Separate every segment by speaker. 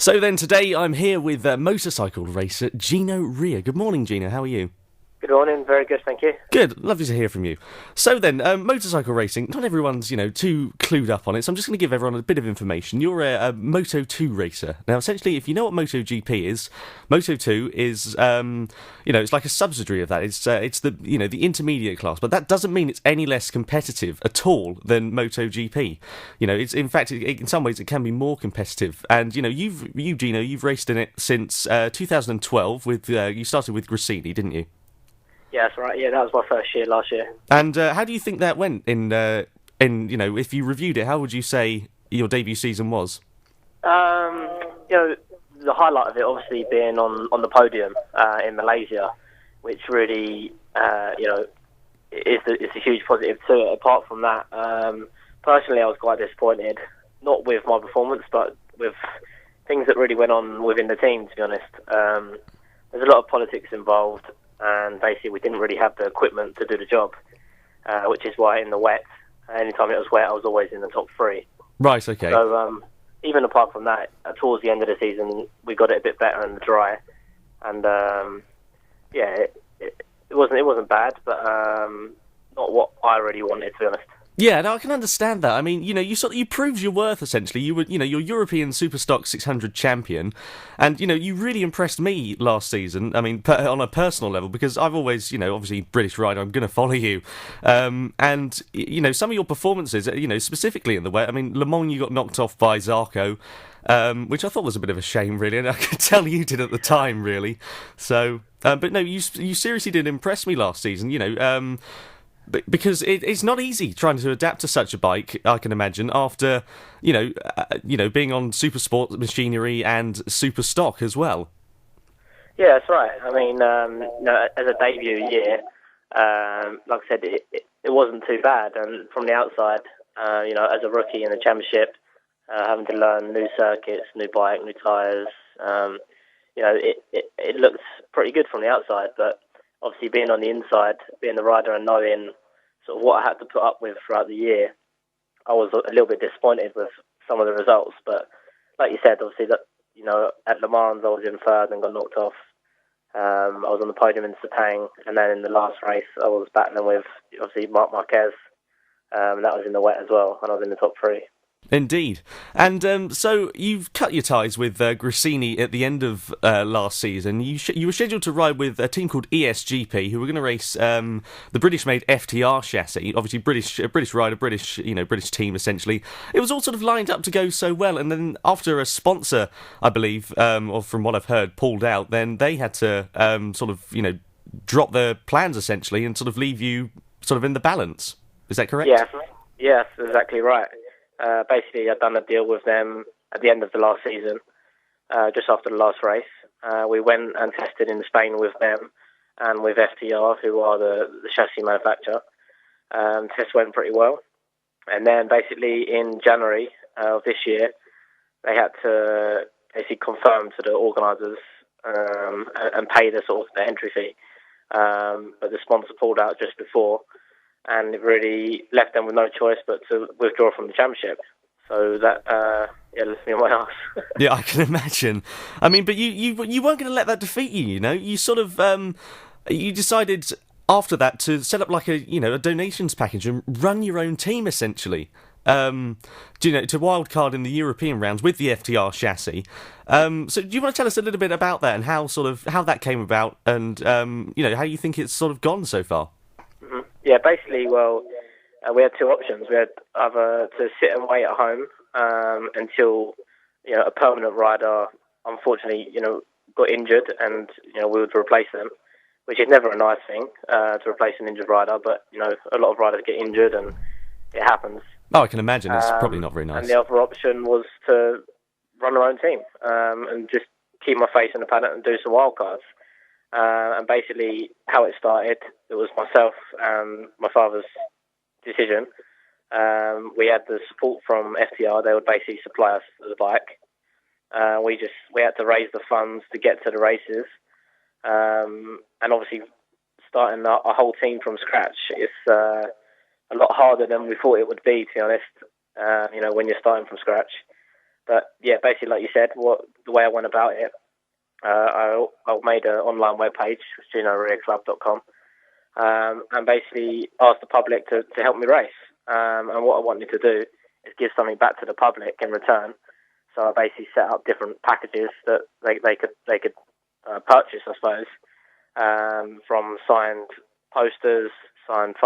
Speaker 1: So then today I'm here with motorcycle racer Gino Rea. Good morning, Gino. How are you?
Speaker 2: Good morning, very good, thank you.
Speaker 1: Good, lovely to hear from you. So then, motorcycle racing, not everyone's, too clued up on it, so I'm just going to give everyone a bit of information. You're a Moto2 racer. Now, essentially, if you know what MotoGP is, Moto2 is, it's like a subsidiary of that. It's the, the intermediate class, but that doesn't mean it's any less competitive at all than MotoGP. It's, in fact, in some ways, it can be more competitive. And, Gino, you've raced in it since 2012 with, you started with Gresini, didn't you?
Speaker 2: Yeah, that's right. Yeah, that was my first year last year.
Speaker 1: And how do you think that went if you reviewed it, how would you say your debut season was?
Speaker 2: The highlight of it obviously being on the podium in Malaysia, which really, it's a huge positive to it. Apart from that, personally, I was quite disappointed, not with my performance, but with things that really went on within the team, to be honest. There's a lot of politics involved, and basically we didn't really have the equipment to do the job, which is why in the wet, anytime it was wet, I was always in the top three.
Speaker 1: Right, okay.
Speaker 2: So even apart from that, towards the end of the season, we got it a bit better in the dry, and it wasn't bad, but not what I really wanted, to be honest.
Speaker 1: Yeah, no, I can understand that. I mean, you proved your worth, essentially. You were, you're European Superstock 600 champion, and, you really impressed me last season, I mean, on a personal level, because I've always, obviously, British rider, I'm going to follow you. And, some of your performances, specifically in the wet, I mean, Le Mans, you got knocked off by Zarco, which I thought was a bit of a shame, really, and I could tell you did at the time, really. So, but no, you seriously did impress me last season, because it's not easy trying to adapt to such a bike, I can imagine, after, being on super sport machinery and super stock as well.
Speaker 2: Yeah, that's right. I mean, as a debut year, like I said, it wasn't too bad. And from the outside, as a rookie in the championship, having to learn new circuits, new bike, new tyres, it looks pretty good from the outside, but obviously being on the inside, being the rider and knowing sort of what I had to put up with throughout the year, I was a little bit disappointed with some of the results. But like you said, obviously, at Le Mans I was in third and got knocked off. I was on the podium in Sepang, and then in the last race I was battling with, obviously, Marc Marquez. That was in the wet as well, and I was in the top three.
Speaker 1: Indeed. And so you've cut your ties with Gresini at the end of last season. You were scheduled to ride with a team called ESGP, who were going to race the British-made FTR chassis. Obviously, British rider, British team, essentially. It was all sort of lined up to go so well, and then after a sponsor, I believe, or from what I've heard, pulled out, then they had to drop their plans, essentially, and sort of leave you sort of in the balance. Is that correct?
Speaker 2: Yes, exactly right. Basically, I'd done a deal with them at the end of the last season, just after the last race. We went and tested in Spain with them and with FTR, who are the chassis manufacturer. Tests went pretty well. And then basically in January of this year, they had to basically confirm to the organisers and pay the entry fee. But the sponsor pulled out just before, and it really left them with no choice but to withdraw from the championship. So that left me on my arse.
Speaker 1: Yeah, I can imagine. I mean, but you weren't going to let that defeat you. You sort of you decided after that to set up like a donations package and run your own team, essentially. To wildcard in the European rounds with the FTR chassis. So do you want to tell us a little bit about that and how that came about, and how you think it's sort of gone so far?
Speaker 2: Mm-hmm. Yeah, basically, we had two options. We had either to sit and wait at home until a permanent rider, unfortunately, got injured, and we would replace them, which is never a nice thing to replace an injured rider. But a lot of riders get injured, and it happens.
Speaker 1: Oh, I can imagine. It's probably not very nice.
Speaker 2: And the other option was to run our own team and just keep my face in the paddock and do some wildcards. And basically, how it started, it was myself and my father's decision. We had the support from FTR. They would basically supply us the bike. We had to raise the funds to get to the races. And obviously, starting our whole team from scratch is a lot harder than we thought it would be, to be honest, when you're starting from scratch. But yeah, basically, like you said, the way I went about it, I made an online webpage, GinoReaClub.com, and basically asked the public to help me race. And what I wanted to do is give something back to the public in return. So I basically set up different packages that they could purchase, I suppose, from signed posters, signed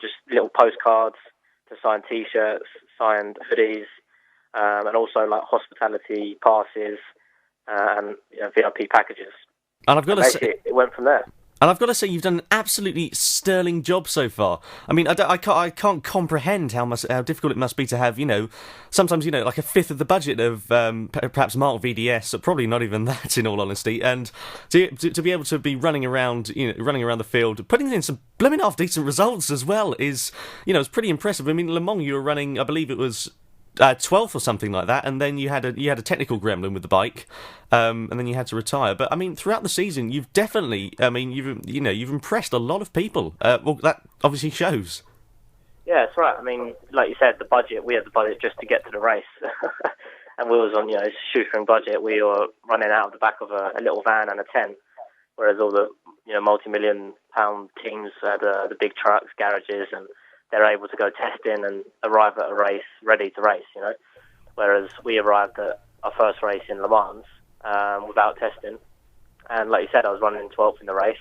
Speaker 2: just little postcards, to signed T-shirts, signed hoodies, and also like hospitality passes and VIP packages.
Speaker 1: And I've got to say,
Speaker 2: it went from there.
Speaker 1: And I've got to say, you've done an absolutely sterling job so far. I mean, I can't comprehend how difficult it must be to have, sometimes, like a fifth of the budget of perhaps Mark VDS, or probably not even that, in all honesty, and to be able to be running around the field, putting in some blooming half decent results as well is, it's pretty impressive. I mean, Le Mans, you were running, I believe it was 12th or something like that, and then you had a technical gremlin with the bike, and then you had to retire. But I mean, throughout the season, you've definitely, you've impressed a lot of people. Well, that obviously shows.
Speaker 2: Yeah, that's right. I mean, like you said, we had the budget just to get to the race, and we was on a shoestring budget. We were running out of the back of a little van and a tent, whereas all the multi-million-pound teams had the big trucks, garages, and they're able to go testing and arrive at a race ready to race, Whereas we arrived at our first race in Le Mans without testing. And like you said, I was running 12th in the race,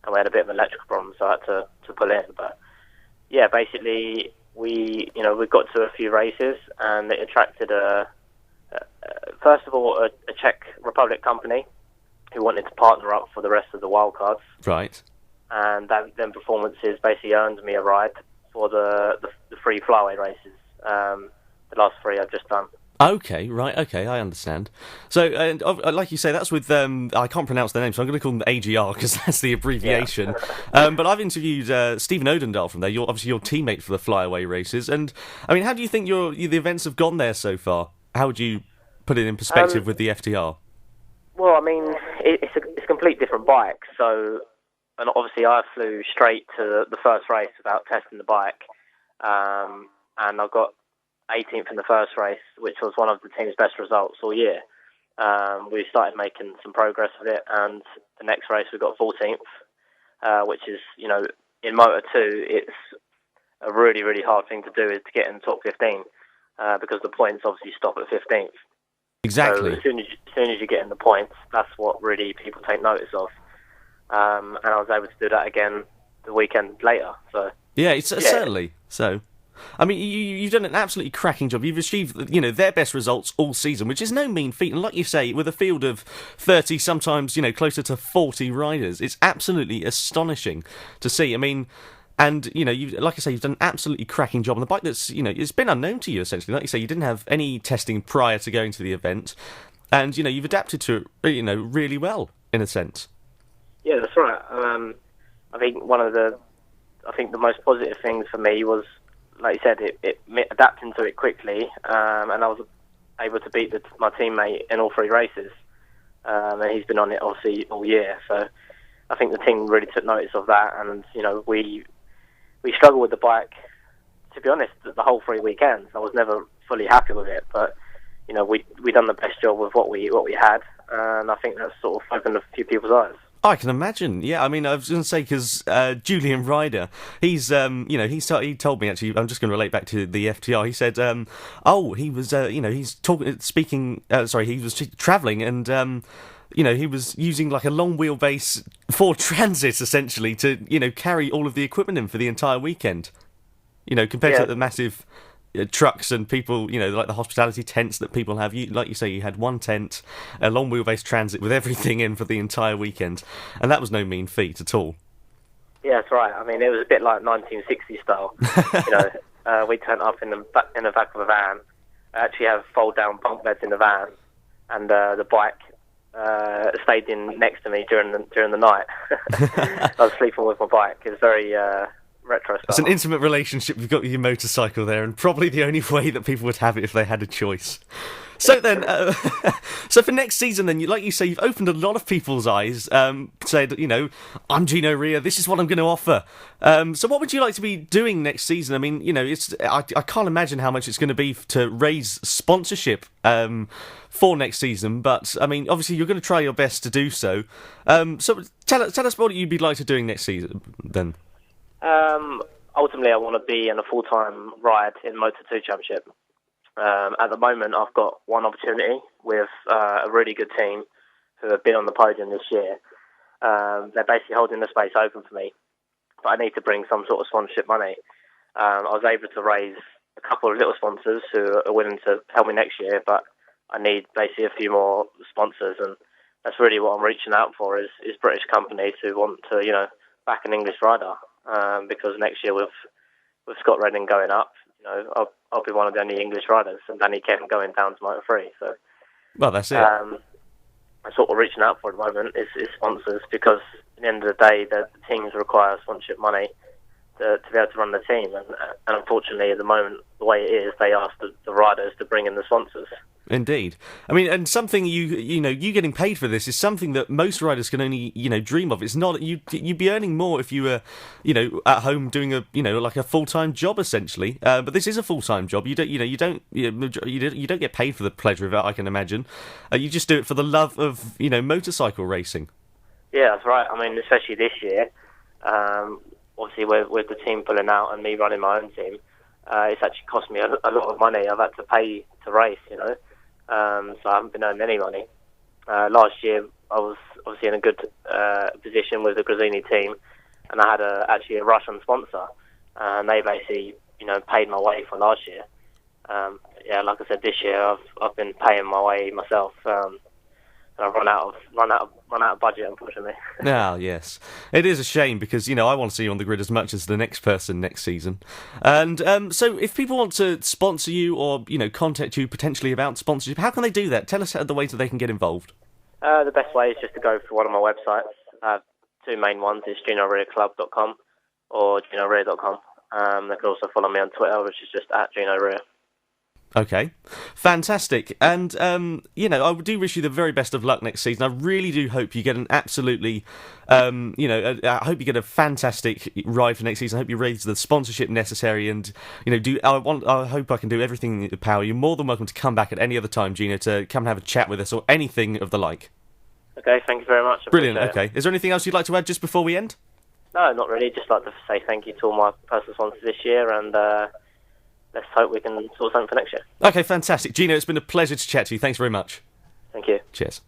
Speaker 2: and we had a bit of an electrical problem, so I had to pull in. But yeah, basically we got to a few races, and it attracted first of all a Czech Republic company who wanted to partner up for the rest of the wildcards.
Speaker 1: Right. And
Speaker 2: then performances basically earned me a ride for the free flyaway races, the last three I've just done.
Speaker 1: Okay, right, okay, I understand. So, and like you say, that's with, I can't pronounce their name, so I'm going to call them AGR, because that's the abbreviation. Yeah. But I've interviewed Stephen Odendahl from there, obviously your teammate for the flyaway races, and, I mean, how do you think the events have gone there so far? How would you put it in perspective with the FTR?
Speaker 2: Well, I mean, it's a complete different bike, so... And obviously, I flew straight to the first race without testing the bike, and I got 18th in the first race, which was one of the team's best results all year. We started making some progress with it, and the next race we got 14th, which is, in Moto2, it's a really, really hard thing to do is to get in the top 15, because the points obviously stop at 15th.
Speaker 1: Exactly.
Speaker 2: So as soon as you get in the points, that's what really people take notice of. And I was able to do that again the weekend later. So
Speaker 1: yeah, certainly. So, I mean, you've done an absolutely cracking job. You've achieved, their best results all season, which is no mean feat. And like you say, with a field of 30, sometimes, closer to 40 riders, it's absolutely astonishing to see. I mean, and, like I say, you've done an absolutely cracking job on the bike that's, it's been unknown to you, essentially. Like you say, you didn't have any testing prior to going to the event. And, you've adapted to it, really well, in a sense.
Speaker 2: Yeah, that's right. I think the most positive things for me was, like you said, it adapting to it quickly, and I was able to beat my teammate in all three races, and he's been on it obviously all year. So I think the team really took notice of that, and we struggled with the bike. To be honest, the whole 3 weekends, I was never fully happy with it, but we done the best job with what we had, and I think that's sort of opened a few people's eyes.
Speaker 1: I can imagine. Yeah, I mean, I was going to say because Julian Ryder, he told me actually. I'm just going to relate back to the FTR. He said, he was he was travelling and. He was using like a long wheelbase Ford Transit essentially to carry all of the equipment in for the entire weekend. Compared to the massive trucks and people, like the hospitality tents that people have. Like you say, you had one tent, a long wheelbase Transit with everything in for the entire weekend, and that was no mean feat at all.
Speaker 2: Yeah, that's right. I mean, it was a bit like 1960s style. We turned up in the back of a van. I actually have fold-down bunk beds in the van, and the bike stayed in next to me during the night. I was sleeping with my bike. It was very retro style.
Speaker 1: It's an intimate relationship you've got with your motorcycle there, and probably the only way that people would have it if they had a choice. So then, so for next season, then, like you say, you've opened a lot of people's eyes. Said, I'm Gino Rea. This is what I'm going to offer. So what would you like to be doing next season? I mean, I can't imagine how much it's going to be to raise sponsorship for next season. But I mean, obviously, you're going to try your best to do so. So tell us what you'd be like to doing next season, then.
Speaker 2: Ultimately, I want to be in a full-time ride in Moto2 Championship. At the moment, I've got one opportunity with a really good team who have been on the podium this year. They're basically holding the space open for me, but I need to bring some sort of sponsorship money. I was able to raise a couple of little sponsors who are willing to help me next year, but I need basically a few more sponsors, and that's really what I'm reaching out for is British companies who want to, back an English rider, because next year with Scott Redding going up, I'll be one of the only English riders, and Danny Kent going down to Moto3. So,
Speaker 1: well, that's it.
Speaker 2: I'm sort of reaching out for at the moment is sponsors, because at the end of the day, the teams require sponsorship money to be able to run the team, and unfortunately, at the moment, the way it is, they ask the riders to bring in the sponsors.
Speaker 1: Indeed. I mean, and something you getting paid for this is something that most riders can only dream of. It's not you'd be earning more if you were at home doing a like a full-time job essentially. But this is a full-time job. You don't get paid for the pleasure of it. I can imagine. You just do it for the love of motorcycle racing.
Speaker 2: Yeah, that's right. I mean, especially this year. Obviously, with the team pulling out and me running my own team, it's actually cost me a lot of money. I've had to pay to race, so I haven't been earning any money. Last year, I was obviously in a good position with the Grazini team, and I had actually a Russian sponsor, and they basically, paid my way for last year. Like I said, this year I've been paying my way myself. And I've run out of budget, unfortunately.
Speaker 1: Ah, yes. It is a shame because, I want to see you on the grid as much as the next person next season. And so if people want to sponsor you or, contact you potentially about sponsorship, how can they do that? Tell us the ways that they can get involved.
Speaker 2: The best way is just to go through one of my websites. Two main ones is ginoreaclub.com or ginorea.com. They can also follow me on Twitter, which is just @GinoRea.
Speaker 1: Okay, fantastic. And, I do wish you the very best of luck next season. I really do hope you get an absolutely, I hope you get a fantastic ride for next season. I hope you raise the sponsorship necessary and, I hope I can do everything in your power. You're more than welcome to come back at any other time, Gino, to come and have a chat with us or anything of the like.
Speaker 2: Okay, thank you very much.
Speaker 1: Brilliant, okay. Is there anything else you'd like to add just before we end?
Speaker 2: No, not really. Just like to say thank you to all my personal sponsors this year, and let's hope we can sort something for next year.
Speaker 1: Okay, fantastic. Gino, it's been a pleasure to chat to you. Thanks very much.
Speaker 2: Thank you.
Speaker 1: Cheers.